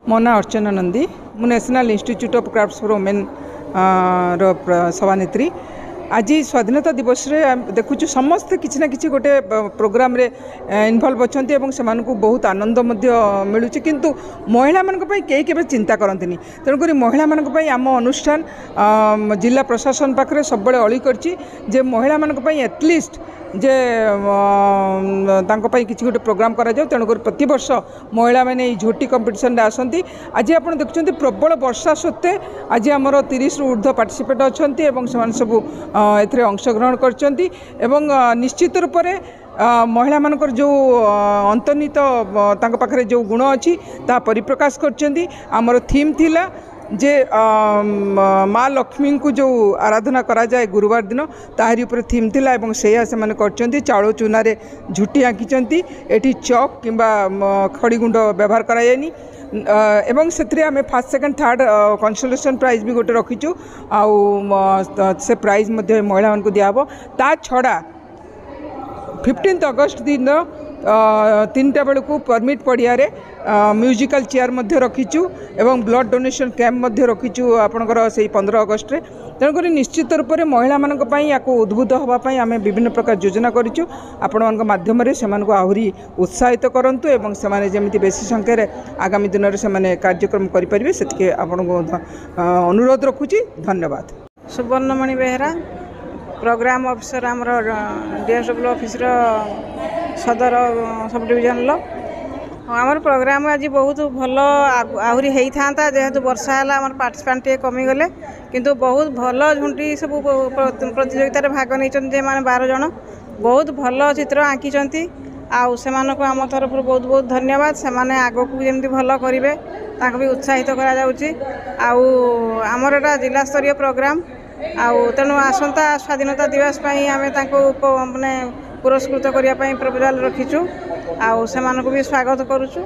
मो ना अर्चना नंदी मु National Institute of Crafts for Women सभानेत्री। आज स्वाधीनता दिवस रे देखुचु समस्त किसी ना कि गोटे प्रोग्राम रे इनवॉल्व अच्छा से बहुत आनंद मिलूँ किंतु महिला मान कई के चिंता करती तेणुक महिला मान आम अनुष्ठान जिला प्रशासन पाखे सब अली कर महिला मान एटलिस्ट जे किसी गोटे प्रोग्राम करा जाऊ तेणुक प्रति वर्ष महिला मैंने झोटी कंपिटिशन आसती। आज आप देखुं प्रबल वर्षा सत्वे आज आमर 30 रु ऊर्ध्व पार्टिसिपेट अच्छा से सब अंशग्रहण कर निश्चित रूप से महिला मानकर जो अंतर्निहित पाखे जो गुण अच्छी ता परिप्रकाश कर थीम थिला जे माँ लक्ष्मी को जो आराधना करा जाए गुरुवार दिन ताहरी ऊपर थीम थिला एवं सेया से माने करचंती चाउल चूना रे झुटी आंकीचंती एठी चॉक किंबा खड़ीगुंड व्यवहार करा जायनी एवं से आम first second third consolation prize भी गोटे रखीचु आउ से प्राइज मध्य महिला मानक दियाबो। ता छड़ा 15 अगस्त दिन 3टा बेलू परमिट पड़िया म्यूजिकल चेयर रखीचु एवं ब्लड डोनेशन कैंप रखीचु आपणकर से 15 अगस्त रे। तेणुक निश्चित रूप से महिला मानी उद्बुद्ध होगापी आम विभिन्न प्रकार योजना करूँ आपण माध्यम से आहरी उत्साहित करूँ एवं से बेसी संख्यार आगामी दिन में कार्यक्रम करेंगे से अनुरोध रखुची। धन्यवाद। सुवर्णमणि बेहरा प्रोग्राम ऑफिसर आमर डीएसडब्ल्यू ऑफिस सदर सब डिविजन आमर प्रोग्राम आज बहुत भल आहरी होता जेहेतु वर्षा है आम पार्टिसिपेंट टे कमीगले किंतु बहुत भल झुंटी सब प्रतियोगितार भाग नहीं मैंने 12 जन बहुत भल चित्र आंकी आउ से आम तरफ बहुत बहुत धन्यवाद। से आग को जमी भल करेंगे भी उत्साहित आमर एटा जिला स्तरीय प्रोग्राम तेणु आसंता स्वाधीनता दिवस आम माने पुरस्कृत करने प्रपोजाल रखीचु भी स्वागत करुचु।